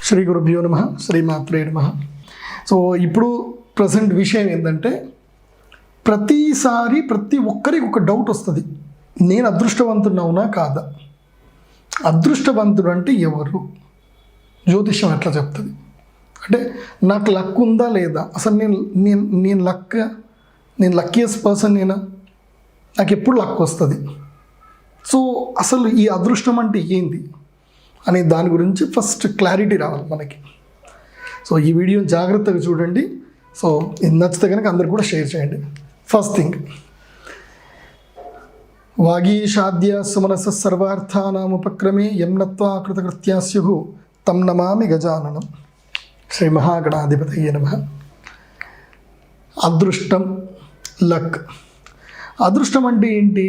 శ్రీ గురుభ్యో నమః శ్రీమాత్రే నమః. సో ఇప్పుడు ప్రజెంట్ విషయం ఏంటంటే ప్రతిసారి ప్రతి ఒక్కరికి ఒక డౌట్ వస్తుంది, నేను అదృష్టవంతుడవునా కాదా? అదృష్టవంతుడు అంటే ఎవరు? జ్యోతిష్యం ఎట్లా చెప్తుంది అంటే నాకు లక్ ఉందా లేదా, అసలు నేను లక్కీయెస్ట్ పర్సన్ నేనా, నాకు ఎప్పుడు లక్ వస్తుంది? సో అసలు ఈ అదృష్టం అంటే ఏంది అనే దాని గురించి ఫస్ట్ క్లారిటీ రావాలి మనకి. సో ఈ వీడియోని జాగ్రత్తగా చూడండి. సో ఇది నచ్చితే కనుక అందరు కూడా షేర్ చేయండి. ఫస్ట్ థింగ్, వాగీషాద్య సుమనస సర్వార్థానాముపక్రమే యం నత్వా కృతకృత్యా స్యుః తం నమామి గజాననం. శ్రీ మహాగణాధిపతయే నమః. అదృష్టం, లక్. అదృష్టం అంటే ఏంటి?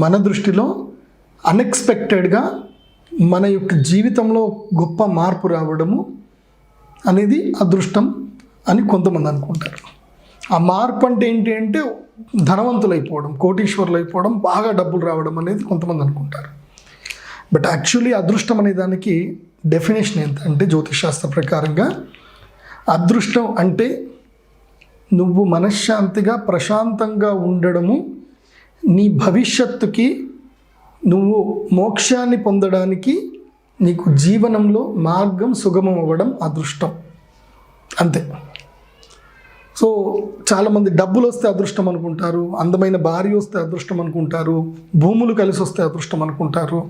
మన దృష్టిలో అన్ఎక్స్పెక్టెడ్గా మన యొక్క జీవితంలో గొప్ప మార్పు రావడము అనేది అదృష్టం అని కొంతమంది అనుకుంటారు. ఆ మార్పు అంటే ఏంటి అంటే ధనవంతులు అయిపోవడం, కోటీశ్వరులు అయిపోవడం, బాగా డబ్బులు రావడం అనేది కొంతమంది అనుకుంటారు. బట్ యాక్చువల్లీ అదృష్టం అనే దానికి డెఫినేషన్ ఏంటంటే జ్యోతిషశాస్త్ర ప్రకారంగా అదృష్టం అంటే నువ్వు మనశ్శాంతిగా ప్రశాంతంగా ఉండడము, నీ భవిష్యత్తుకి నువ్వు మోక్షాన్ని పొందడానికి నీకు జీవనంలో మార్గం సుగమం అవ్వడం అదృష్టం, అంతే. సో చాలామంది డబ్బులు వస్తే అదృష్టం అనుకుంటారు, అందమైన భార్య వస్తే అదృష్టం అనుకుంటారు, భూములు కలిసి వస్తే అదృష్టం అనుకుంటారు.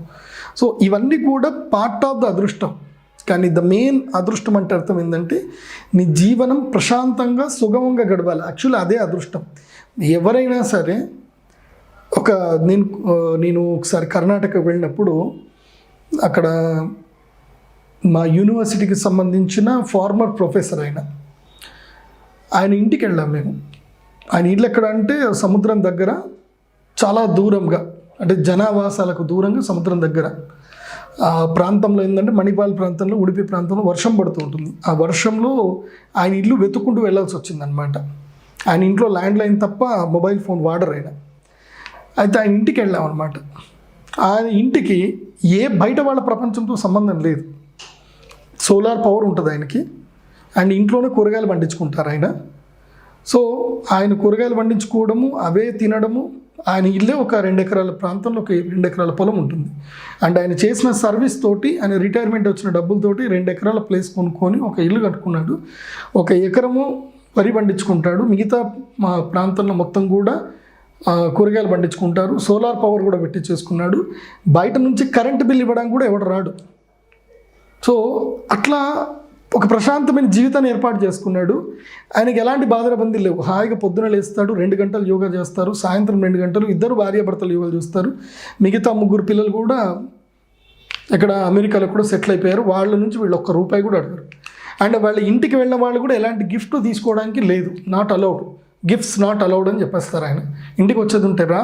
సో ఇవన్నీ కూడా పార్ట్ ఆఫ్ ద అదృష్టం. కానీ ద మెయిన్ అదృష్టం అంటే అర్థం ఏంటంటే నీ జీవనం ప్రశాంతంగా సుగమంగా గడవాలి. యాక్చువల్లీ అదే అదృష్టం. ఎవరైనా సరే నేను ఒకసారి కర్ణాటక వెళ్ళినప్పుడు అక్కడ మా యూనివర్సిటీకి సంబంధించిన ఫార్మర్ ప్రొఫెసర్ ఆయన ఇంటికి వెళ్ళాం మేము. ఆయన ఇల్లు ఎక్కడ అంటే సముద్రం దగ్గర, చాలా దూరంగా, అంటే జనావాసాలకు దూరంగా సముద్రం దగ్గర. ఆ ప్రాంతంలో ఏంటంటే మణిపాల్ ప్రాంతంలో, ఉడిపి ప్రాంతంలో వర్షం పడుతూ ఉంటుంది. ఆ వర్షంలో ఆయన ఇల్లు వెతుక్కుంటూ వెళ్ళాల్సి వచ్చిందనమాట. ఆయన ఇంట్లో ల్యాండ్ లైన్ తప్ప మొబైల్ ఫోన్ వాడరు ఆయన. అయితే ఆయన ఇంటికి వెళ్ళాం అనమాట. ఆయన ఇంటికి బయట వాళ్ళ ప్రపంచంతో సంబంధం లేదు. సోలార్ పవర్ ఉంటుంది ఆయనకి, అండ్ ఇంట్లోనే కూరగాయలు పండించుకుంటారు ఆయన. సో ఆయన కూరగాయలు పండించుకోవడము, అవే తినడము. ఆయన ఇల్లే ఒక 2 ఎకరాల ప్రాంతంలో ఒక 2 ఎకరాల పొలం ఉంటుంది. అండ్ ఆయన చేసిన సర్వీస్ తోటి, ఆయన రిటైర్మెంట్ వచ్చిన డబ్బులతోటి 2 ఎకరాల ప్లేస్ కొనుక్కొని ఒక ఇల్లు కట్టుకున్నాడు. 1 ఎకరము వరి పండించుకుంటాడు, మిగతా మా ప్రాంతంలో మొత్తం కూడా కూరగాయలు పండించుకుంటారు. సోలార్ పవర్ కూడా పెట్టి చేసుకున్నాడు. బయట నుంచి కరెంటు బిల్ ఇవ్వడానికి కూడా ఎవడు రాడు. సో అట్లా ఒక ప్రశాంతమైన జీవితాన్ని ఏర్పాటు చేసుకున్నాడు. ఆయనకి ఎలాంటి బాధరబందీలు లేవు. హాయిగా పొద్దున లేస్తాడు, 2 గంటలు యోగా చేస్తారు, సాయంత్రం 2 గంటలు, ఇద్దరు భార్యాభర్తలు యోగా చేస్తారు. మిగతా 3 పిల్లలు కూడా ఇక్కడ అమెరికాలో కూడా సెటిల్ అయిపోయారు. వాళ్ళ నుంచి వీళ్ళు ₹1 కూడా అడగరు. అండ్ వాళ్ళ ఇంటికి వెళ్ళిన వాళ్ళు కూడా ఎలాంటి గిఫ్ట్ తీసుకోవడానికి లేదు, not allowed, gifts not allowed అని చెప్పేస్తారు. ఆయన ఇంటికి వచ్చేది ఉంటే రా,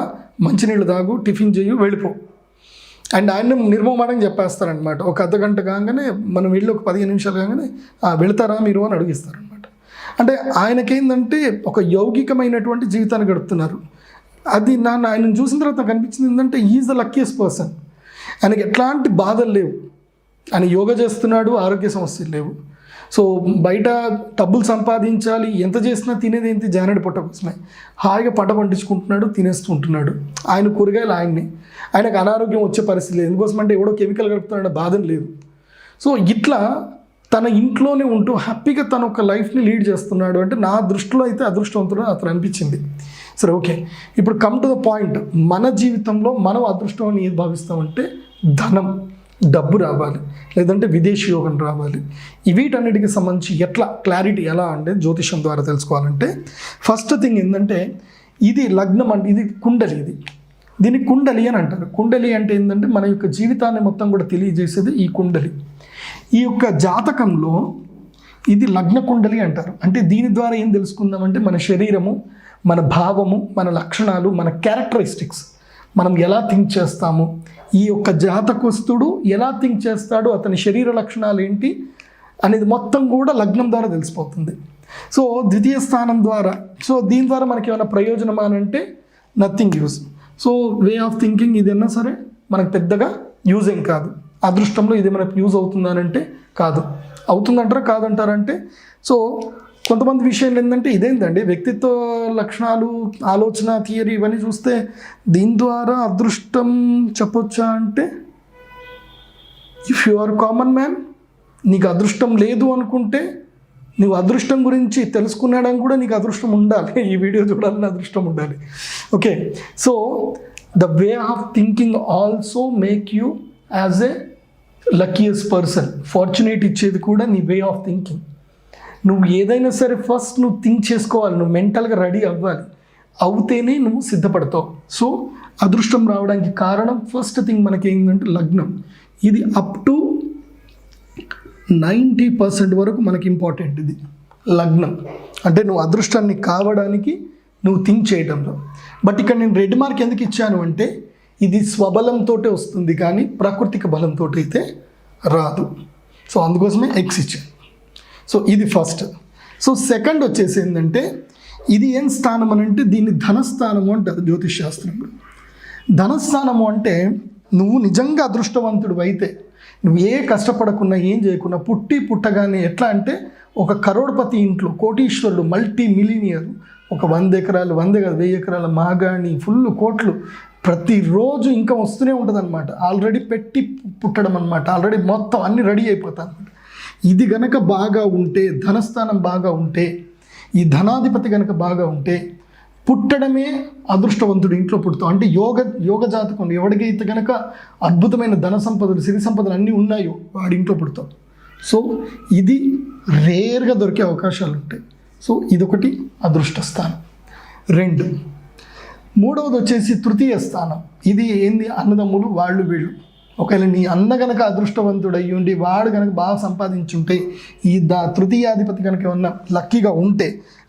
మంచినీళ్ళు తాగు, టిఫిన్ చేయు, వెళ్ళిపో. అండ్ ఆయన నిర్మమాటంగా చెప్పేస్తారనమాట. ఒక అర్ధగంట కాగానే, మనం వెళ్ళి ఒక 15 నిమిషాలు కాగానే వెళతారా మీరు అని అడిగిస్తారనమాట. అంటే ఆయనకేందంటే ఒక యౌగికమైనటువంటి జీవితాన్ని గడుపుతున్నారు. అది ఆయనను చూసిన తర్వాత నాకు అనిపించింది ఏంటంటే ఈజ్ ద లక్కీయెస్ట్ పర్సన్. ఆయనకి ఎట్లాంటి బాధలు లేవు. ఆయన యోగా చేస్తున్నాడు, ఆరోగ్య సమస్యలు లేవు. సో బయట డబ్బులు సంపాదించాలి, ఎంత చేసినా తినేది ఏంటి, జానడి పొట్ట కోసమే. హాయిగా పంట పండించుకుంటున్నాడు, తినేస్తూ ఉంటున్నాడు. ఆయన కూరగాయలు ఆయనకు అనారోగ్యం వచ్చే పరిస్థితి లేదు. ఎందుకోసం అంటే ఎవడో కెమికల్ కలుపుతున్నాడు, బాధం లేదు. సో ఇట్లా తన ఇంట్లోనే ఉంటూ హ్యాపీగా తన ఒక లైఫ్ని లీడ్ చేస్తున్నాడు. అంటే నా దృష్టిలో అయితే అదృష్టవంతుడు అతను అనిపించింది. సరే, ఓకే, ఇప్పుడు కమ్ టు ద పాయింట్. మన జీవితంలో మనం అదృష్టం అని ఏది భావిస్తామంటే ధనం, డబ్బు రావాలి, లేదంటే విదేశీ యోగం రావాలి. వీటన్నిటికి సంబంధించి క్లారిటీ ఎలా అంటే జ్యోతిషం ద్వారా తెలుసుకోవాలంటే ఫస్ట్ థింగ్ ఏంటంటే ఇది లగ్నం అంటే ఇది కుండలి. దీన్ని కుండలి అని అంటారు. కుండలి అంటే ఏంటంటే మన యొక్క జీవితాన్ని మొత్తం కూడా తెలియజేసేది ఈ కుండలి. ఈ యొక్క జాతకంలో ఇది లగ్న కుండలి అంటారు. అంటే దీని ద్వారా ఏం తెలుసుకుందామంటే మన శరీరము, మన భావము, మన లక్షణాలు, మన క్యారెక్టరిస్టిక్స్, మనం ఎలా థింక్ చేస్తాము, ఈ యొక్క జాతకస్తుడు ఎలా థింక్ చేస్తాడు, అతని శరీర లక్షణాలు ఏంటి అనేది మొత్తం కూడా లగ్నం ద్వారా తెలిసిపోతుంది. సో ద్వితీయ స్థానం ద్వారా, సో దీని ద్వారా మనకి ఏమైనా ప్రయోజనమా అంటే nothing use. So way of thinking ఇదన్నా సరే మనకు పెద్దగా యూజ్ ఏం కాదు. అదృష్టంలో ఇది మనకు యూజ్ అవుతుందనంటే కాదు. అవుతుందంటారా కాదంటారంటే, సో కొంతమంది విషయాలు ఏంటంటే ఇదేంటండి వ్యక్తిత్వ లక్షణాలు, ఆలోచన థియరీ ఇవన్నీ చూస్తే దీని ద్వారా అదృష్టం చెప్పొచ్చా అంటే, if you are common man, నీకు అదృష్టం లేదు అనుకుంటే నువ్వు అదృష్టం గురించి తెలుసుకున్నాడని కూడా నీకు అదృష్టం ఉండాలి, ఈ వీడియో చూడాలని అదృష్టం ఉండాలి. Okay, so the way of thinking also make you as a luckiest person. Fortunate ఇచ్చేది కూడా నీ వే ఆఫ్ థింకింగ్. నువ్వు ఏదైనా సరే ఫస్ట్ నువ్వు థింక్ చేసుకోవాలి, నువ్వు మెంటల్గా రెడీ అవ్వాలి, అవుతేనే నువ్వు సిద్ధపడతావు. సో అదృష్టం రావడానికి కారణం ఫస్ట్ థింగ్ మనకి ఏంటంటే లగ్నం. ఇది అప్ టు 90% వరకు మనకి ఇంపార్టెంట్ ఇది లగ్నం. అంటే నువ్వు అదృష్టాన్ని కావడానికి నువ్వు థింక్ చేయడంలో. బట్ ఇక్కడ నేను రెడ్ మార్క్ ఎందుకు ఇచ్చాను అంటే, ఇది స్వబలంతో వస్తుంది కానీ ప్రాకృతిక బలంతో అయితే రాదు. సో అందుకోసమే ఎక్స్ ఇచ్చాను. సో ఇది ఫస్ట్. సో సెకండ్ వచ్చేసి ఏంటంటే, ఇది ఏం స్థానం అని అంటే దీన్ని ధనస్థానము అంటారు జ్యోతిష్ శాస్త్రంలో. ధనస్థానము అంటే నువ్వు నిజంగా అదృష్టవంతుడు అయితే, నువ్వు ఏ కష్టపడకుండా ఏం చేయకుండా పుట్టగానే ఎట్లా అంటే ఒక కరోడ్పతి ఇంట్లో కోటీశ్వరుడు, మల్టీ మిలీనియర్, ఒక 100 ఎకరాలు 1000 ఎకరాల మాగాణి, ఫుల్ కోట్లు, ప్రతిరోజు ఇంకా వస్తూనే ఉంటుంది అనమాట. ఆల్రెడీ పెట్టి పుట్టడం అనమాట, ఆల్రెడీ మొత్తం అన్ని రెడీ అయిపోతాయి అనమాట. ఇది గనక బాగా ఉంటే, ధనస్థానం బాగా ఉంటే, ఈ ధనాధిపతి గనక బాగా ఉంటే పుట్టడమే అదృష్టవంతుడు ఇంట్లో పుడతాం. అంటే యోగ జాతకం ఎవడికైతే కనుక అద్భుతమైన ధన సంపదలు, సిరి సంపదలు అన్నీ ఉన్నాయో వాడి ఇంట్లో పుడతాం. సో ఇది రేర్గా దొరికే అవకాశాలు ఉంటాయి. సో ఇదొకటి అదృష్ట స్థానం. 2, మూడవది వచ్చేసి తృతీయ స్థానం. ఇది ఏంది, అన్నదమ్ములు వాళ్ళు వీళ్ళు. ఒకవేళ నీ అన్న కనుక అదృష్టవంతుడు అయ్యి ఉండి వాడు కనుక బాగా సంపాదించుంటే, ఈ తృతీయాధిపతి కనుక ఏమన్నా లక్కీగా ఉంటే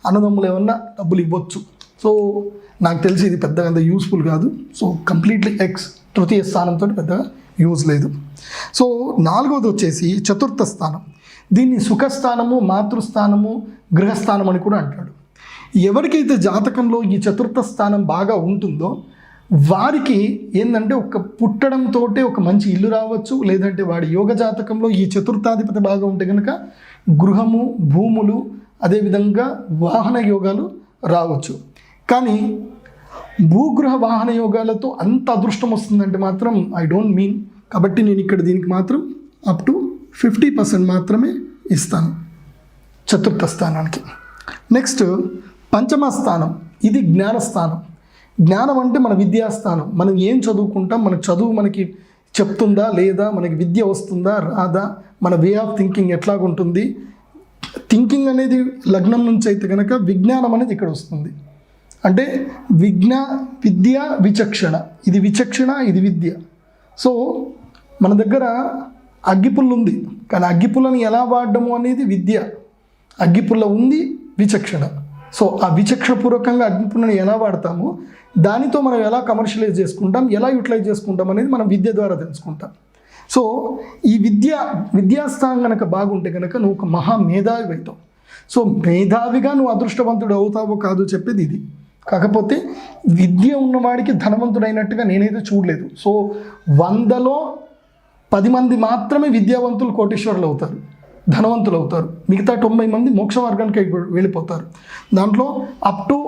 అన్నదమ్ములు ఏమన్నా డబ్బులు ఇవ్వచ్చు. సో నాకు తెలిసి ఇది పెద్దగా అంత యూస్ఫుల్ కాదు. సో కంప్లీట్లీ ఎక్స్, తృతీయ స్థానంతో పెద్దగా యూజ్ లేదు. సో 4వది వచ్చేసి చతుర్థ స్థానం. దీన్ని సుఖస్థానము, మాతృస్థానము, గృహస్థానం అని కూడా అంటాడు. ఎవరికైతే జాతకంలో ఈ చతుర్థ స్థానం బాగా ఉంటుందో వారికి ఏంటంటే ఒక పుట్టడంతో ఒక మంచి ఇల్లు రావచ్చు, లేదంటే వాడి యోగ జాతకంలో ఈ చతుర్థాధిపతి బాగా ఉంటే కనుక గృహము, భూములు, అదేవిధంగా వాహన యోగాలు రావచ్చు. కానీ భూగృహ వాహన యోగాలతో అంత అదృష్టం వస్తుందంటే మాత్రం ఐ డోంట్ మీన్. కాబట్టి నేను ఇక్కడ దీనికి మాత్రం అప్ టు 50% మాత్రమే ఇస్తాను చతుర్థ స్థానానికి. నెక్స్ట్ పంచమ స్థానం. ఇది జ్ఞానస్థానం. జ్ఞానం అంటే మన విద్యాస్థానం. మనం ఏం చదువుకుంటాం, మన చదువు మనకి చెప్తుందా లేదా, మనకి విద్య వస్తుందా రాదా, మన వే ఆఫ్ థింకింగ్ ఎట్లాగుంటుంది. థింకింగ్ అనేది లగ్నం నుంచి అయితే కనుక విజ్ఞానం అనేది ఇక్కడ వస్తుంది. అంటే విద్య విచక్షణ, ఇది విచక్షణ, ఇది విద్య. సో మన దగ్గర అగ్గిపుల్ల ఉంది, కానీ అగ్గిపుల్లని ఎలా వాడడము అనేది విద్య. అగ్గిపుల్ల ఉంది, విచక్షణ. సో ఆ విచక్షణపూర్వకంగా అగ్నిపుల్లని ఎలా వాడతాము, దానితో మనం ఎలా కమర్షియలైజ్ చేసుకుంటాం, ఎలా యూటిలైజ్ చేసుకుంటాం అనేది మనం విద్య ద్వారా తెలుసుకుంటాం. సో ఈ విద్యాస్థానం కనుక బాగుంటే కనుక నువ్వు ఒక మహా మేధావి అవుతావు. సో మేధావిగా నువ్వు అదృష్టవంతుడు అవుతావో కాదో చెప్పేది ఇది. కాకపోతే విద్య ఉన్నవాడికి ధనవంతుడైనట్టుగా నేనైతే చూడలేదు. సో 100లో 10 మంది మాత్రమే విద్యావంతులు కోటీశ్వరులు అవుతారు, ధనవంతులు అవుతారు. మిగతా 90 మంది మోక్ష మార్గానికి వెళ్ళిపోతారు. దాంట్లో అప్ టు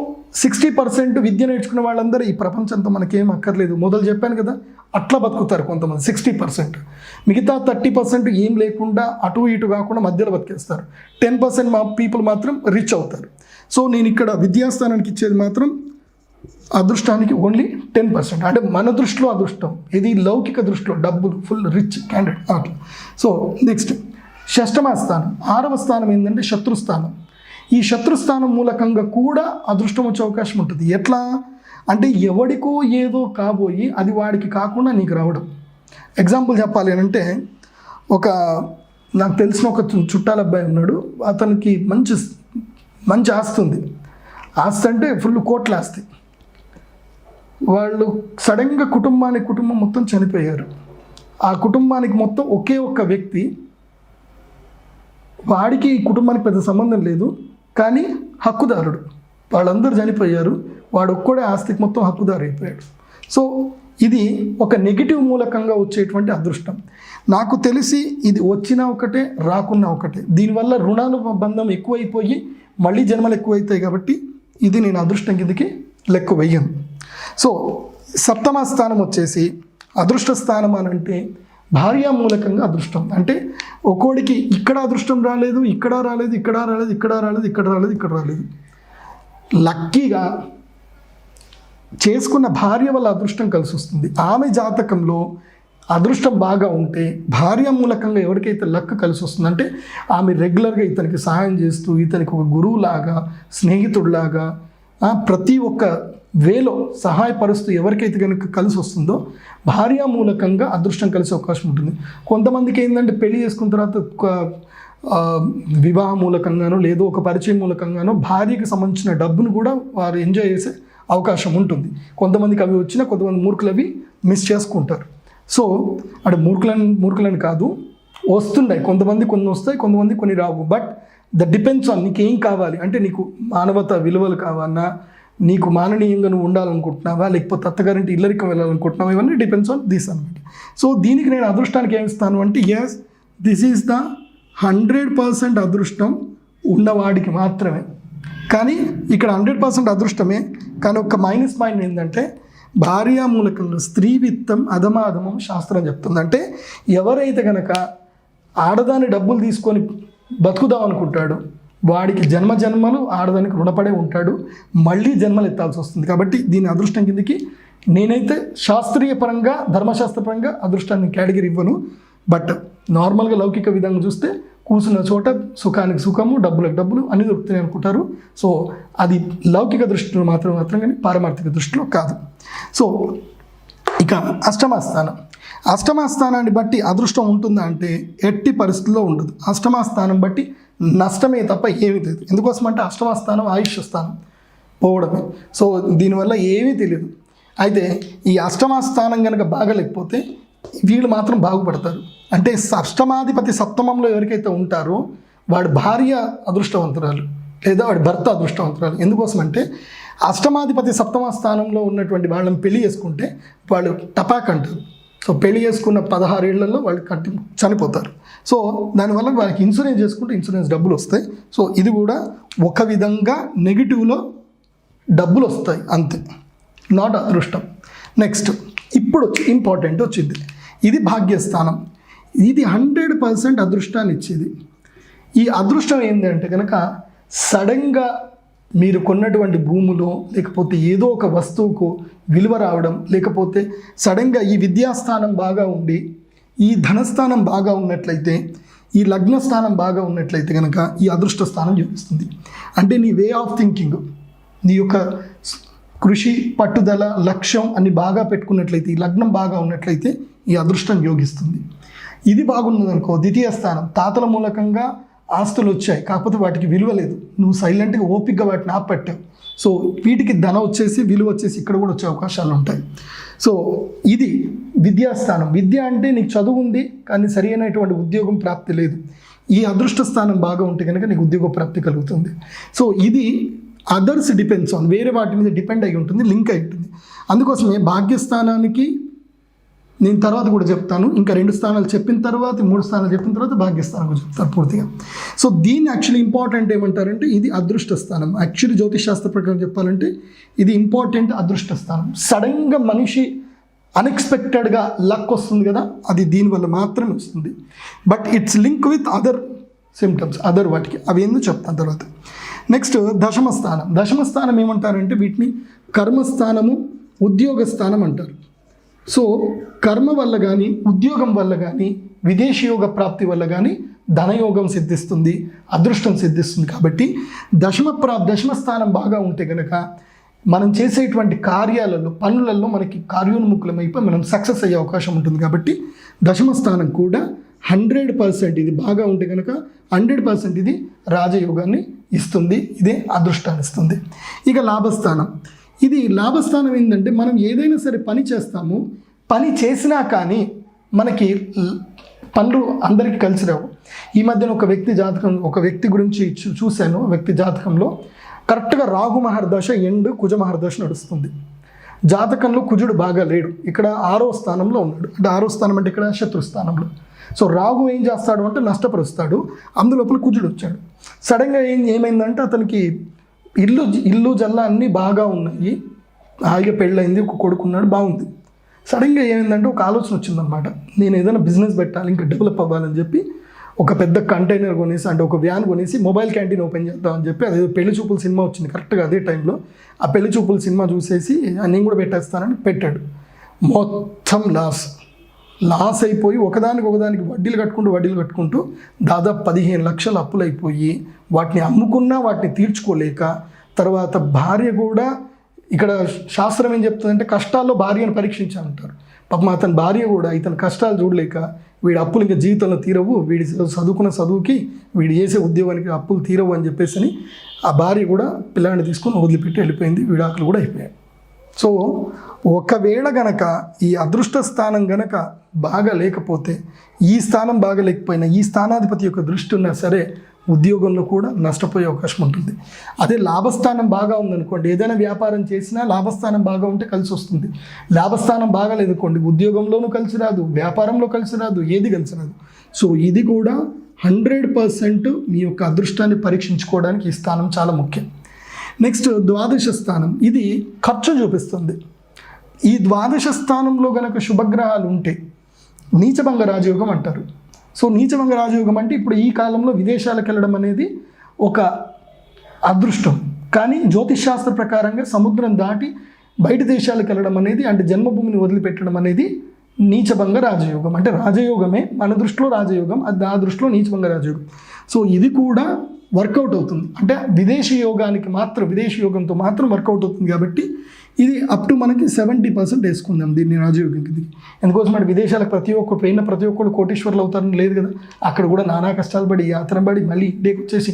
60% విద్య నేర్చుకున్న వాళ్ళందరూ ఈ ప్రపంచంతో మనకేం అక్కర్లేదు, మొదలు చెప్పాను కదా, అట్లా బతుకుతారు కొంతమంది 60%. మిగతా 30% ఏం లేకుండా అటు ఇటు కాకుండా మధ్యలో బతికేస్తారు. 10% పీపుల్ మాత్రం రిచ్ అవుతారు. సో నేను ఇక్కడ విద్యాస్థానానికి ఇచ్చేది మాత్రం అదృష్టానికి ఓన్లీ 10%. అంటే మన దృష్టిలో అదృష్టం, ఇది లౌకిక దృష్టిలో డబ్బులు, ఫుల్ రిచ్ క్యాండిడేట్ అట్లా. సో నెక్స్ట్ షష్టమ స్థానం. 6వ స్థానం ఏంటంటే శత్రుస్థానం. ఈ శత్రుస్థానం మూలకంగా కూడా అదృష్టం వచ్చే అవకాశం ఉంటుంది. ఎట్లా అంటే ఎవడికో ఏదో కాబోయి అది వాడికి కాకుండా నీకు రావడం. ఎగ్జాంపుల్ చెప్పాలి అని అంటే, నాకు తెలిసిన ఒక చుట్టాల అబ్బాయి ఉన్నాడు. అతనికి మంచి ఆస్తి ఉంది. ఆస్తి అంటే ఫుల్ కోట్ల ఆస్తి. వాళ్ళు సడన్గా కుటుంబం మొత్తం చనిపోయారు. ఆ కుటుంబానికి మొత్తం ఒకే ఒక్క వ్యక్తి, వాడికి ఈ కుటుంబానికి పెద్ద సంబంధం లేదు, కానీ హక్కుదారుడు. వాళ్ళందరూ చనిపోయారు, వాడు ఒక్కడే ఆస్తికి మొత్తం హక్కుదారు అయిపోయాడు. సో ఇది ఒక నెగిటివ్ మూలకంగా వచ్చేటువంటి అదృష్టం. నాకు తెలిసి ఇది వచ్చినా ఒకటే రాకున్నా ఒకటే. దీనివల్ల రుణాల బంధం ఎక్కువైపోయి మళ్ళీ జన్మలు ఎక్కువైతాయి కాబట్టి ఇది నేను అదృష్టం కిందకి లెక్క వెయ్యను. సో సప్తమ స్థానం వచ్చేసి అదృష్ట స్థానం అని అంటే భార్యా మూలకంగా అదృష్టం. అంటే ఒక్కోడికి ఇక్కడ అదృష్టం రాలేదు, ఇక్కడ రాలేదు, ఇక్కడ రాలేదు, ఇక్కడ రాలేదు, ఇక్కడ రాలేదు, ఇక్కడ రాలేదు. లక్కీగా చేసుకున్న భార్య వల్ల అదృష్టం కలిసి వస్తుంది. ఆమె జాతకంలో అదృష్టం బాగా ఉంటే భార్య మూలకంగా ఎవరికైతే లక్ కలిసి వస్తుంది అంటే ఆమె రెగ్యులర్గా ఇతనికి సహాయం చేస్తూ ఇతనికి ఒక గురువులాగా స్నేహితుడిలాగా ప్రతి ఒక్క వేలో సహాయపరుస్తూ ఎవరికైతే కనుక కలిసి వస్తుందో భార్య మూలకంగా అదృష్టం కలిసే అవకాశం ఉంటుంది. కొంతమందికి ఏంటంటే పెళ్లి చేసుకున్న తర్వాత వివాహ మూలకంగానో లేదో ఒక పరిచయం మూలకంగానో భార్యకి సంబంధించిన డబ్బును కూడా వారు ఎంజాయ్ చేసే అవకాశం ఉంటుంది. కొంతమందికి అవి వచ్చినా కొంతమంది మూర్ఖులు అవి మిస్ చేసుకుంటారు. సో అంటే మూర్ఖులని కాదు, వస్తున్నాయి, కొంతమంది కొన్ని వస్తాయి, కొంతమంది కొన్ని రావు. బట్ డిపెండ్స్ ఆన్ నీకు ఏం కావాలి. అంటే నీకు మానవత విలువలు కావాలన్నా, నీకు మాననీయంగా నువ్వు ఉండాలనుకుంటున్నావా, లేకపోతే అత్తగారింటి ఇల్లరికం వెళ్ళాలనుకుంటున్నావా, ఇవన్నీ డిపెండ్స్ ఆన్ దిస్ అనమాట. సో దీనికి నేను అదృష్టానికి ఏమి ఇస్తాను అంటే ఎస్, దిస్ ఈజ్ ద 100% అదృష్టం ఉన్నవాడికి మాత్రమే. కానీ ఇక్కడ 100% అదృష్టమే, కానీ ఒక మైనస్ పాయింట్ ఏంటంటే భార్యా మూలకంలో స్త్రీ విత్తం అధమాధమం శాస్త్రం చెప్తుంది. అంటే ఎవరైతే కనుక ఆడదాని డబ్బులు తీసుకొని బతుకుదాం అనుకుంటాడో వాడికి జన్మలు ఆడదానికి రుణపడే ఉంటాడు, మళ్ళీ జన్మలు ఎత్తాల్సి వస్తుంది. కాబట్టి దీని అదృష్టం కిందకి నేనైతే శాస్త్రీయ పరంగా ధర్మశాస్త్రపరంగా అదృష్టాన్ని కేటగిరీ ఇవ్వను. బట్ నార్మల్గా లౌకిక విధంగా చూస్తే కూర్చున్న చోట సుఖానికి సుఖము, డబ్బులకు డబ్బులు అన్నీ దొరుకుతున్నాయి అనుకుంటారు. సో అది లౌకిక దృష్టిలో మాత్రం కానీ పారమార్థిక దృష్టిలో కాదు. సో ఇక అష్టమ స్థానాన్ని బట్టి అదృష్టం ఉంటుందా అంటే ఎట్టి పరిస్థితుల్లో ఉండదు. అష్టమ స్థానం బట్టి నష్టమే తప్ప ఏమీ తెలియదు. ఎందుకోసం అంటే అష్టమ స్థానం ఆయుష్ స్థానం పోవడమే. సో దీనివల్ల ఏమీ తెలియదు. అయితే ఈ అష్టమ స్థానం కనుక బాగలేకపోతే వీళ్ళు మాత్రం బాగుపడతారు. అంటే అష్టమాధిపతి సప్తమంలో ఎవరికైతే ఉంటారో వాడి భార్య అదృష్టవంతురాలు లేదా వాడి భర్త అదృష్టవంతురాలు. ఎందుకోసం అంటే అష్టమాధిపతి సప్తమ స్థానంలో ఉన్నటువంటి వాళ్ళని పెళ్లి చేసుకుంటే వాళ్ళు టపాక్ అంటారు. సో పెళ్లి చేసుకున్న 16 ఏళ్లలో వాళ్ళు చనిపోతారు. సో దానివల్ల వాళ్ళకి ఇన్సూరెన్స్ చేసుకుంటే ఇన్సూరెన్స్ డబ్బులు వస్తాయి. సో ఇది కూడా ఒక విధంగా నెగిటివ్లో డబ్బులు వస్తాయి అంతే, నాట్ అదృష్టం. నెక్స్ట్ ఇప్పుడు ఇంపార్టెంట్ వచ్చింది, ఇది భాగ్యస్థానం. ఇది 100% అదృష్టాన్ని ఇచ్చేది. ఈ అదృష్టం ఏంటంటే కనుక సడన్గా మీరు కొన్నటువంటి భూములో లేకపోతే ఏదో ఒక వస్తువుకు విలువ రావడం, లేకపోతే సడన్గా ఈ విద్యాస్థానం బాగా ఉండి ఈ ధనస్థానం బాగా ఉన్నట్లయితే, ఈ లగ్నస్థానం బాగా ఉన్నట్లయితే కనుక ఈ అదృష్ట స్థానం చూపిస్తుంది. అంటే నీ వే ఆఫ్ థింకింగ్, నీ యొక్క కృషి, పట్టుదల, లక్ష్యం అన్ని బాగా పెట్టుకున్నట్లయితే, ఈ లగ్నం బాగా ఉన్నట్లయితే ఈ అదృష్టం యోగిస్తుంది. ఇది బాగున్నదనుకో, ద్వితీయ స్థానం, తాతల మూలకంగా ఆస్తులు వచ్చాయి కాకపోతే వాటికి విలువ లేదు, నువ్వు సైలెంట్గా ఓపికగా వాటిని ఆపట్టావు. సో వీటికి ధనం వచ్చేసి విలువ వచ్చేసి ఇక్కడ కూడా వచ్చే అవకాశాలు ఉంటాయి. సో ఇది విద్యాస్థానం. విద్య అంటే నీకు చదువు ఉంది కానీ సరి అయినటువంటి ఉద్యోగం ప్రాప్తి లేదు. ఈ అదృష్ట స్థానం బాగా ఉంటే కనుక నీకు ఉద్యోగ ప్రాప్తి కలుగుతుంది. సో ఇది అదర్స్ డిపెండ్స్ ఆన్, వేరే వాటి మీద డిపెండ్ అయి ఉంటుంది, లింక్ అయి ఉంటుంది. అందుకోసమే భాగ్యస్థానానికి నేను తర్వాత కూడా చెప్తాను. ఇంకా 2 స్థానాలు చెప్పిన తర్వాత 3 స్థానాలు చెప్పిన తర్వాత భాగ్యస్థానం కూడా చెప్తాను పూర్తిగా. సో దీన్ని యాక్చువల్లీ ఇంపార్టెంట్ ఏమంటారంటే ఇది అదృష్ట స్థానం. యాక్చువల్లీ జ్యోతిష్ శాస్త్ర ప్రకారం చెప్పాలంటే ఇది ఇంపార్టెంట్ అదృష్ట స్థానం. సడన్గా మనిషి అన్ఎక్స్పెక్టెడ్గా లక్ వస్తుంది కదా, అది దీనివల్ల మాత్రమే వస్తుంది. But it's link with other symptoms, other వాటికి అవి ఎందుకు చెప్తాను తర్వాత. నెక్స్ట్ దశమ స్థానం ఏమంటారంటే వీటిని కర్మస్థానము, ఉద్యోగ స్థానం అంటారు. సో కర్మ వల్ల కానీ, ఉద్యోగం వల్ల కానీ, విదేశీ యోగ ప్రాప్తి వల్ల కానీ ధనయోగం సిద్ధిస్తుంది, అదృష్టం సిద్ధిస్తుంది. కాబట్టి దశమ స్థానం బాగా ఉంటే కనుక మనం చేసేటువంటి కార్యాలలో, పనులలో మనకి కార్యోన్ముఖులమైపోయి మనం సక్సెస్ అయ్యే అవకాశం ఉంటుంది. కాబట్టి దశమ స్థానం కూడా 100% ఇది బాగా ఉంటే కనుక 100% ఇది రాజయోగాన్ని ఇస్తుంది, ఇదే అదృష్టాన్ని ఇస్తుంది. ఇక లాభస్థానం. ఇది లాభస్థానం ఏంటంటే మనం ఏదైనా సరే పని చేస్తాము, పని చేసినా కానీ మనకి పనులు అందరికీ కలిసి రావు. ఈ మధ్యన ఒక వ్యక్తి గురించి చూశాను. వ్యక్తి జాతకంలో కరెక్ట్గా రాహు మహర్దశ ఎండ్ కుజ మహర్దశ నడుస్తుంది. జాతకంలో కుజుడు బాగా లేడు, ఇక్కడ 6వ స్థానంలో ఉన్నాడు. అంటే 6వ స్థానం అంటే ఇక్కడ శత్రుస్థానంలో. సో రాహు ఏం చేస్తాడు అంటే నష్టపరుస్తాడు. అందులోపల కుజుడు వచ్చాడు. సడన్గా ఏమైందంటే అతనికి ఇల్లు జల్లా అన్నీ బాగా ఉన్నాయి, హాయిగా పెళ్ళయింది, ఒక కొడుకున్నాడు, బాగుంది. సడన్గా ఏమైందంటే ఒక ఆలోచన వచ్చిందనమాట, నేను ఏదైనా బిజినెస్ పెట్టాలి, ఇంకా డెవలప్ అవ్వాలని చెప్పి ఒక పెద్ద కంటైనర్ కొనేసి, అంటే ఒక వ్యాన్ కొనేసి మొబైల్ క్యాంటీన్ ఓపెన్ చేద్దామని చెప్పి, అదే పెళ్లి చూపుల సినిమా వచ్చింది కరెక్ట్గా అదే టైంలో, ఆ పెళ్లి చూపుల సినిమా చూసేసి నేను కూడా పెట్టేస్తానని పెట్టాడు. మొత్తం లాస్ అయిపోయి ఒకదానికి వడ్డీలు కట్టుకుంటూ దాదాపు 15 లక్షలు అప్పులు అయిపోయి, వాటిని అమ్ముకున్నా వాటిని తీర్చుకోలేక, తర్వాత భార్య కూడా, ఇక్కడ శాస్త్రం ఏం చెప్తుందంటే కష్టాల్లో భార్యను పరీక్షించాలంటారు. పాపం అతని భార్య కూడా ఇతని కష్టాలు చూడలేక, వీడి అప్పులు ఇంకా జీవితంలో తీరవు, వీడి చదువుకున్న చదువుకి, వీడు చేసే ఉద్యోగానికి అప్పులు తీరవు అని చెప్పేసి ఆ భార్య కూడా పిల్లాడిని తీసుకొని వదిలిపెట్టి వెళ్ళిపోయింది. విడాకులు కూడా అయిపోయాయి. సో ఒకవేళ గనక ఈ అదృష్ట స్థానం గనక బాగా లేకపోతే, ఈ స్థానం బాగా లేకపోయినా, ఈ స్థానాధిపతి యొక్క దృష్టి ఉన్నా సరే ఉద్యోగంలో కూడా నష్టపోయే అవకాశం ఉంటుంది. అదే లాభస్థానం బాగా ఉందనుకోండి, ఏదైనా వ్యాపారం చేసినా లాభస్థానం బాగా ఉంటే కలిసి వస్తుంది. లాభస్థానం బాగా లేదనుకోండి, ఉద్యోగంలోనూ కలిసి రాదు, వ్యాపారంలో కలిసి రాదు, ఏది కలిసి రాదు. సో ఇది కూడా 100% మీ యొక్క అదృష్టాన్ని పరీక్షించుకోవడానికి ఈ స్థానం చాలా ముఖ్యం. నెక్స్ట్ ద్వాదశ స్థానం, ఇది ఖర్చు చూపిస్తుంది. ఈ ద్వాదశ స్థానంలో గనక శుభగ్రహాలు ఉంటే నీచభంగ రాజయోగం అంటారు. సో నీచభంగ రాజయోగం అంటే ఇప్పుడు ఈ కాలంలో విదేశాలకు వెళ్ళడం అనేది ఒక అదృష్టం, కానీ జ్యోతిష్ శాస్త్ర ప్రకారంగా సముద్రం దాటి బయట దేశాలకు వెళ్ళడం అనేది, అంటే జన్మభూమిని వదిలిపెట్టడం అనేది నీచభంగ రాజయోగం. అంటే రాజయోగమే, మన దృష్టిలో రాజయోగం, అది ఆ దృష్టిలో నీచభంగ రాజయోగం. సో ఇది కూడా వర్కౌట్ అవుతుంది. అంటే విదేశీ యోగంతో మాత్రం వర్కౌట్ అవుతుంది. కాబట్టి ఇది అప్ టు మనకి 70% వేసుకుందాం దీన్ని రాజయోగంకి. ఎందుకోసం అంటే విదేశాలకు ప్రతి ఒక్కరు కోటీశ్వర్లు అవుతారని లేదు కదా. అక్కడ కూడా నానా కష్టాలు పడి, యాత్ర పడి, మళ్ళీ ఇంటికి వచ్చేసి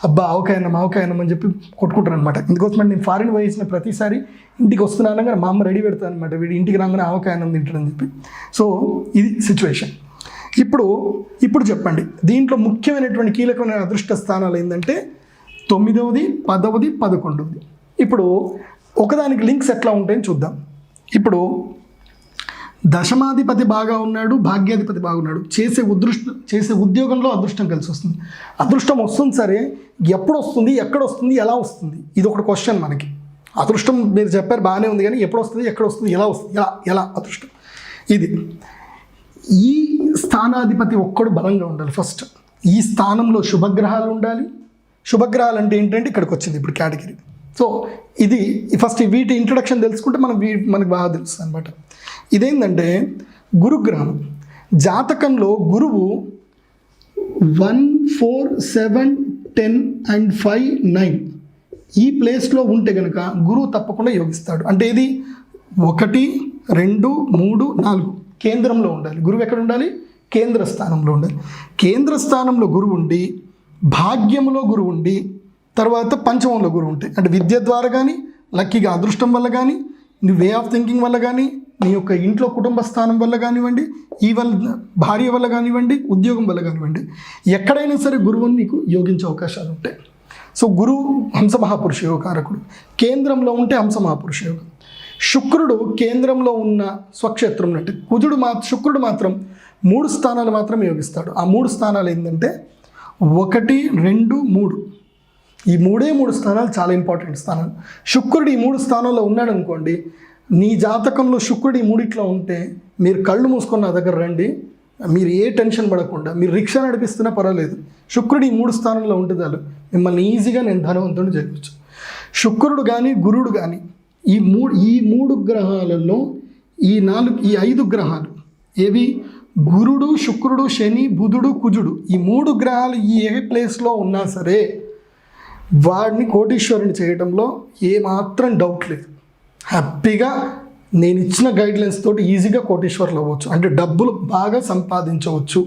అబ్బా ఆవకాయనం అని చెప్పి కొట్టుకుంటారు అనమాట. ఎందుకోసం అంటే నేను ఫారిన్ వేసిన ప్రతిసారి ఇంటికి వస్తున్నాను కానీ మా అమ్మ రెడీ పెడతాను అనమాట, వీడు ఇంటికి రాగానే ఆవకాయనం తింటాడని చెప్పి. సో ఇది సిచ్యువేషన్. ఇప్పుడు చెప్పండి, దీంట్లో ముఖ్యమైనటువంటి కీలకమైన అదృష్ట స్థానాలు ఏంటంటే 9వ, 10వ, 11వ. ఇప్పుడు ఒకదానికి లింక్స్ ఎట్లా ఉంటాయని చూద్దాం. ఇప్పుడు దశమాధిపతి బాగా ఉన్నాడు, భాగ్యాధిపతి బాగున్నాడు, చేసే ఉద్యోగంలో అదృష్టం కలిసి వస్తుంది. అదృష్టం వస్తుంది సరే, ఎప్పుడు వస్తుంది, ఎక్కడ వస్తుంది, ఎలా వస్తుంది, ఇది ఒకటి క్వశ్చన్ మనకి. అదృష్టం మీరు చెప్పారు బాగానే ఉంది, కానీ ఎప్పుడు వస్తుంది, ఎక్కడ వస్తుంది, ఎలా వస్తుంది, ఎలా అదృష్టం. ఇది ఈ స్థానాధిపతి ఒక్కడు బలంగా ఉండాలి. ఫస్ట్ ఈ స్థానంలో శుభగ్రహాలు ఉండాలి. శుభగ్రహాలు అంటే ఏంటంటే ఇక్కడికి వచ్చింది ఇప్పుడు కేటగిరీ. సో ఇది ఫస్ట్ వీటి ఇంట్రడక్షన్ తెలుసుకుంటే మనకు బాగా తెలుస్తుంది అనమాట. ఇదేంటంటే గురుగ్రహం. జాతకంలో గురువు 1, 4, 7, 10 and 5, 9 ఈ ప్లేస్లో ఉంటే కనుక గురువు తప్పకుండా యోగిస్తాడు. అంటే ఇది 1, 2, 3, 4 కేంద్రంలో ఉండాలి. గురువు ఎక్కడ ఉండాలి? కేంద్ర స్థానంలో ఉండాలి. కేంద్ర స్థానంలో గురువు ఉండి, భాగ్యములో గురువు ఉండి, తర్వాత పంచమంలో గురువు ఉంటాయి. అంటే విద్య ద్వారా కానీ, లక్కీగా అదృష్టం వల్ల కానీ, నీ వే ఆఫ్ థింకింగ్ వల్ల కానీ, నీ యొక్క ఇంట్లో కుటుంబ స్థానం వల్ల కానివ్వండి, భార్య వల్ల కానివ్వండి, ఉద్యోగం వల్ల కానివ్వండి, ఎక్కడైనా సరే గురువుని నీకు యోగించే అవకాశాలు ఉంటాయి. సో గురువు హంసమహాపురుష యోగకారకుడు. కేంద్రంలో ఉంటే హంసమహాపురుష యోగం. శుక్రుడు కేంద్రంలో ఉన్న స్వక్షేత్రంలో అంటే శుక్రుడు మాత్రం 3 స్థానాలు మాత్రం యోగిస్తాడు. ఆ 3 స్థానాలు ఏంటంటే 1, 2, 3 ఈ 3 స్థానాలు చాలా ఇంపార్టెంట్ స్థానాలు. శుక్రుడు ఈ 3 స్థానాల్లో ఉన్నాడు అనుకోండి, నీ జాతకంలో శుక్రుడు ఈ 3 ఉంటే మీరు కళ్ళు మూసుకొని నా దగ్గర రండి, మీరు ఏ టెన్షన్ పడకుండా, మీరు రిక్షా నడిపిస్తున్నా పర్వాలేదు, శుక్రుడు ఈ 3 స్థానంలో ఉంటే చాలు, మిమ్మల్ని ఈజీగా నేను ధనవంతుడిని చేయవచ్చు. శుక్రుడు కానీ గురుడు కానీ ఈ మూడు గ్రహాలలో ఈ 5 గ్రహాలు ఏవి? గురుడు, శుక్రుడు, శని, బుధుడు, కుజుడు, ఈ 3 గ్రహాలు ఏ ప్లేస్లో ఉన్నా సరే వాడిని కోటీశ్వరుని చేయడంలో ఏమాత్రం డౌట్ లేదు. హ్యాపీగా నేను ఇచ్చిన గైడ్లైన్స్ తోటి ఈజీగా కోటీశ్వరులు అవ్వచ్చు, అంటే డబ్బులు బాగా సంపాదించవచ్చు.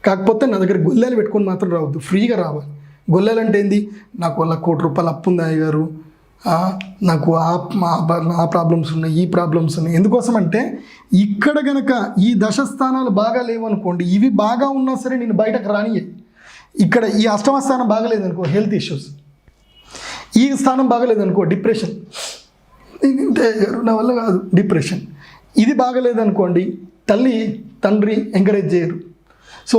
కాకపోతే నా దగ్గర గొల్లెలు పెట్టుకొని మాత్రం రావద్దు, ఫ్రీగా రావాలి. గొల్లెలు అంటే ఏంది? నాకు వాళ్ళ ₹1 కోటి అప్పు ఉంది అయ్యగారు, నాకు ఆ ప్రాబ్లమ్స్ ఉన్నాయి, ఈ ప్రాబ్లమ్స్ ఉన్నాయి. ఎందుకోసం అంటే ఇక్కడ గనక ఈ దశ స్థానాలు బాగా లేవనుకోండి, ఇవి బాగా ఉన్నా సరే నేను బయటకు రానియే. ఇక్కడ ఈ అష్టమ స్థానం బాగలేదనుకో, హెల్త్ ఇష్యూస్. ఈ స్థానం బాగలేదనుకో, డిప్రెషన్, నా వల్ల కాదు, డిప్రెషన్. ఇది బాగలేదనుకోండి, తల్లి తండ్రి ఎంకరేజ్ చేయరు. సో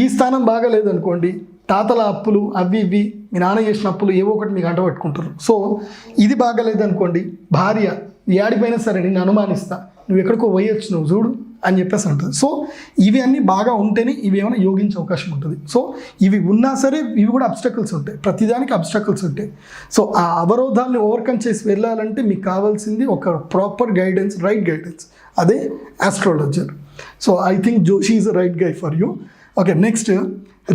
ఈ స్థానం బాగాలేదనుకోండి, తాతల అప్పులు అవి ఇవి మీ నాన్న చేసిన అప్పులు ఏవో ఒకటి మీకు అంటబెట్టుకుంటారు. సో ఇది బాగాలేదనుకోండి, భార్య ఏడిపోయినా సరే నేను అనుమానిస్తా, నువ్వు ఎక్కడికో పోయొచ్చు నువ్వు చూడు అని చెప్పేసి అంటుంది. సో ఇవి అన్నీ బాగా ఉంటేనే ఇవి ఏమైనా యోగించే అవకాశం ఉంటుంది. సో ఇవి ఉన్నా సరే ఇవి కూడా అబ్స్టకల్స్ ఉంటాయి, ప్రతిదానికి అబ్స్టకల్స్ ఉంటాయి. సో ఆ అవరోధాన్ని ఓవర్కమ్ చేసి వెళ్ళాలంటే మీకు కావాల్సింది ఒక ప్రాపర్ గైడెన్స్, రైట్ గైడెన్స్, అదే astrologer. So I think Joshi is right guy for you. Okay, next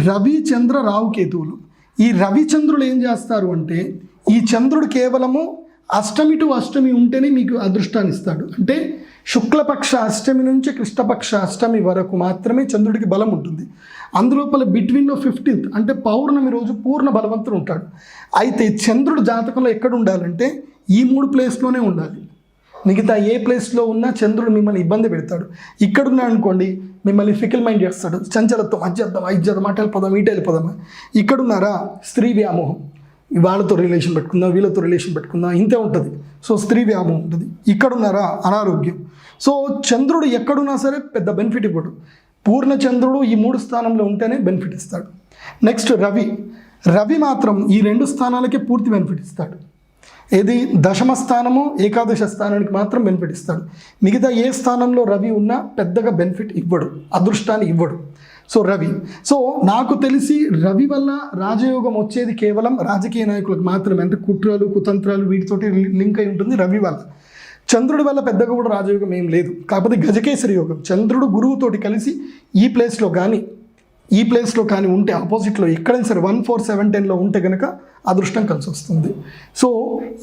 Ravi, Chandra, Rahu, కేతువులు. ఈ రవిచంద్రులు ఏం చేస్తారు అంటే, ఈ చంద్రుడు కేవలము అష్టమి టు అష్టమి ఉంటేనే మీకు అదృష్టాన్ని ఇస్తాడు. అంటే శుక్లపక్ష అష్టమి నుంచి కృష్ణపక్ష అష్టమి వరకు మాత్రమే చంద్రుడికి బలం ఉంటుంది. అందులోపల బిట్వీన్లో 15th అంటే పౌర్ణమి రోజు పూర్ణ బలవంతుడు ఉంటాడు. అయితే చంద్రుడు జాతకంలో ఎక్కడ ఉండాలంటే ఈ 3 ప్లేస్లోనే ఉండాలి. మిగతా ఏ ప్లేస్లో ఉన్నా చంద్రుడు మిమ్మల్ని ఇబ్బంది పెడతాడు. ఇక్కడున్నా అనుకోండి మిమ్మల్ని ఫికిల్ మైండ్ చేస్తాడు, చంచలత్వం, అజ్జద్దాం ఐజ్జద్దాం అటు వెళ్ళిపోదాం ఇటు వెళ్ళిపోదామా. ఇక్కడున్నారా స్త్రీ వ్యామోహం, వాళ్ళతో రిలేషన్ పెట్టుకుందాం వీళ్ళతో రిలేషన్ పెట్టుకుందాం ఇంతే ఉంటుంది. సో స్త్రీ వ్యామోహం ఉంటుంది. ఇక్కడున్నారా అనారోగ్యం. సో చంద్రుడు ఎక్కడున్నా సరే పెద్ద బెనిఫిట్ ఇవ్వడు. పూర్ణ చంద్రుడు ఈ 3 స్థానంలో ఉంటేనే బెనిఫిట్ ఇస్తాడు. నెక్స్ట్ రవి మాత్రం ఈ 2 స్థానాలకే పూర్తి బెనిఫిట్ ఇస్తాడు. ఏది దశమ స్థానము ఏకాదశ స్థానానికి మాత్రం బెనిఫిట్ ఇస్తాడు. మిగతా ఏ స్థానంలో రవి ఉన్నా పెద్దగా బెనిఫిట్ ఇవ్వడు, అదృష్టాన్ని ఇవ్వడు. సో రవి. సో నాకు తెలిసి రవి వల్ల రాజయోగం వచ్చేది కేవలం రాజకీయ నాయకులకు మాత్రమే. అంటే కుట్రలు కుతంత్రాలు వీటితోటి లింక్ అయి ఉంటుంది రవి వల్ల. చంద్రుడి వల్ల పెద్దగా కూడా రాజయోగం ఏం లేదు. కాకపోతే గజకేసరి యోగం, చంద్రుడు గురువుతోటి కలిసి ఈ ప్లేస్లో కానీ ఉంటే ఆపోజిట్లో ఎక్కడైనా సరే 1 4 7 10లో ఉంటే కనుక అదృష్టం కలిసి వస్తుంది. సో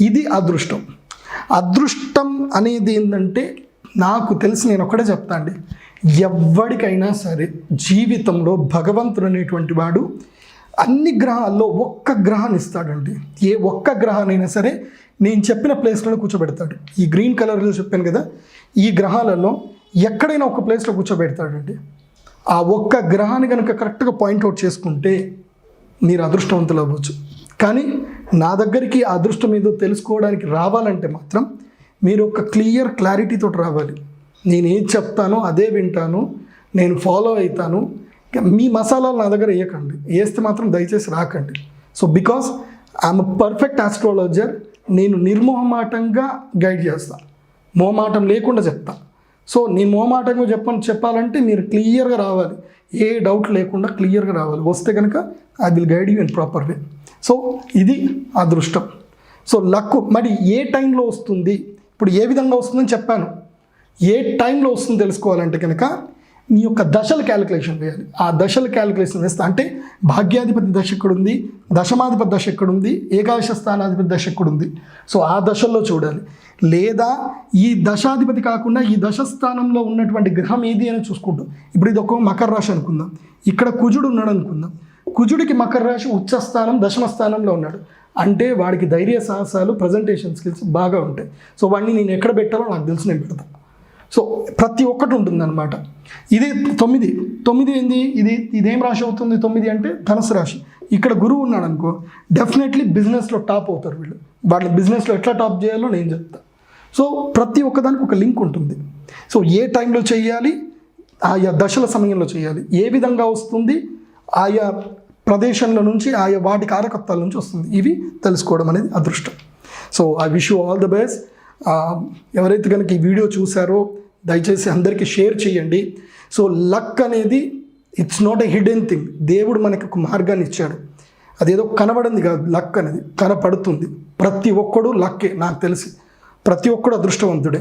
ఇది అదృష్టం. అదృష్టం అనేది ఏంటంటే నాకు తెలిసి నేను ఒక్కడే చెప్తా అండి, ఎవ్వడికైనా సరే జీవితంలో భగవంతుడు అనేటువంటి వాడు అన్ని గ్రహాల్లో ఒక్క గ్రహాన్ని ఇస్తాడండి. ఏ ఒక్క గ్రహానైనా సరే నేను చెప్పిన ప్లేస్లో కూర్చోబెడతాడు. ఈ గ్రీన్ కలర్లో చెప్పాను కదా, ఈ గ్రహాలలో ఎక్కడైనా ఒక ప్లేస్లో కూర్చోబెడతాడండి. ఆ ఒక్క గ్రహాన్ని కనుక కరెక్ట్గా పాయింట్అవుట్ చేసుకుంటే మీరు అదృష్టవంతులు అవ్వచ్చు. కానీ నా దగ్గరికి ఆ అదృష్టం ఏదో తెలుసుకోవడానికి రావాలంటే మాత్రం మీరు ఒక క్లారిటీతో రావాలి. నేను ఏది చెప్తానో అదే వింటాను, నేను ఫాలో అవుతాను. మీ మసాలాలు నా దగ్గర వేయకండి, వేస్తే మాత్రం దయచేసి రాకండి. So because I'm perfect astrologer. నేను నిర్మోహమాటంగా గైడ్ చేస్తాను, మోమాటం లేకుండా చెప్తా. సో నేను మోమాటంగా చెప్పాలంటే మీరు క్లియర్గా రావాలి, ఏ డౌట్ లేకుండా క్లియర్గా రావాలి. వస్తే కనుక I will guide you in proper way. So ఇది అదృష్టం. సో లక్ మరి ఏ టైంలో వస్తుంది, ఇప్పుడు ఏ విధంగా వస్తుందని చెప్పాను. ఏ టైంలో వస్తుందో తెలుసుకోవాలంటే కనుక మీ యొక్క దశల క్యాలిక్యులేషన్ వేయాలి. ఆ దశల క్యాలిక్యులేషన్ వేస్తే అంటే భాగ్యాధిపతి దశ ఎక్కడుంది, దశమాధిపతి దశ ఎక్కడుంది, ఏకాదశ స్థానాధిపతి దశ ఎక్కడుంది. సో ఆ దశల్లో చూడాలి. లేదా ఈ దశాధిపతి కాకుండా ఈ దశస్థానంలో ఉన్నటువంటి గ్రహం ఏది అని చూసుకుంటాం. ఇప్పుడు ఇది ఒక మకర రాశి అనుకుందాం, ఇక్కడ కుజుడు ఉన్నాడు అనుకుందాం. కుజుడికి మకర రాశి ఉచ్చస్థానం దశమ స్థానంలో ఉన్నాడు అంటే వాడికి ధైర్య సాహసాలు, ప్రజెంటేషన్ స్కిల్స్ బాగా ఉంటాయి. సో వాడిని నేను ఎక్కడ పెట్టాలో నాకు తెలుసు, నేను పెడతాను. సో ప్రతి ఒక్కటి ఉంటుందన్నమాట. ఇది 9 ఏంది, ఇదేం రాశి అవుతుంది 9 అంటే ధనుసు రాశి. ఇక్కడ గురువు ఉన్నాడు అనుకో, డెఫినెట్లీ బిజినెస్లో టాప్ అవుతారు వీళ్ళు. వాళ్ళ బిజినెస్లో ఎట్లా టాప్ చేయాలో నేను చెప్తాను. సో ప్రతి ఒక్కదానికి ఒక లింక్ ఉంటుంది. సో ఏ టైంలో చేయాలి, ఆయా దశల సమయంలో చేయాలి, ఏ విధంగా వస్తుంది, ఆయా ప్రదేశంలో నుంచి ఆయా వాటి కారకత్వాల నుంచి వస్తుంది. ఇవి తెలుసుకోవడం అనేది అదృష్టం. So I wish you all the best. ఎవరైతే కనుక ఈ వీడియో చూసారో దయచేసి అందరికీ షేర్ చేయండి. సో లక్ అనేది it's not a hidden thing. దేవుడు మనకి ఒక మార్గాన్ని ఇచ్చాడు. అదేదో కనబడింది కాదు, లక్ అనేది కనపడుతుంది. ప్రతి ఒక్కడు లక్కే, నాకు తెలిసి ప్రతి ఒక్కడు అదృష్టవంతుడే.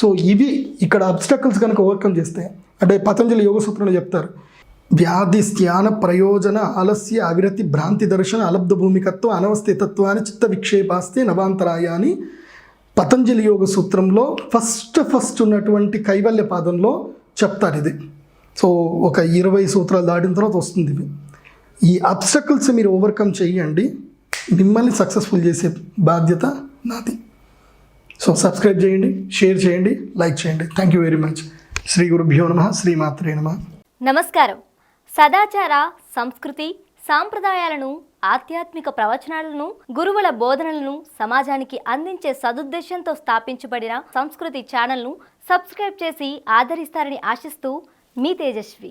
సో ఇవి ఇక్కడ అబ్స్టకల్స్ కనుక ఓవర్కమ్ చేస్తే, అంటే పతంజలి యోగ సూత్రంలో చెప్తారు, వ్యాధి స్థాన ప్రయోజన ఆలస్య అవిరతి భ్రాంతి దర్శన అలబ్ధ భూమికత్వ అనవస్థితత్వాన్ని చిత్త విక్షేపాస్తే నవాంతరాయ అని పతంజలి యోగ సూత్రంలో ఫస్ట్ ఉన్నటువంటి కైవల్య పాదంలో చెప్తారు ఇది. సో ఒక 20 సూత్రాలు దాటిన తర్వాత వస్తుంది ఇవి. ఈ అబ్స్టకల్స్ మీరు ఓవర్కమ్ చేయండి, మిమ్మల్ని సక్సెస్ఫుల్ చేసే బాధ్యత నాది. సో సబ్స్క్రైబ్ చేయండి, షేర్ చేయండి, లైక్ చేయండి. Thank you very much. శ్రీ గురుభ్యో నమః, శ్రీమాత్రే నమః. నమస్కారం. సదాచార, సంస్కృతి, సాంప్రదాయాలను, ఆధ్యాత్మిక ప్రవచనాలను, గురువుల బోధనలను సమాజానికి అందించే సదుద్దేశంతో స్థాపించబడిన సంస్కృతి ఛానల్ను సబ్స్క్రైబ్ చేసి ఆదరిస్తారని ఆశిస్తూ మీ తేజస్వి.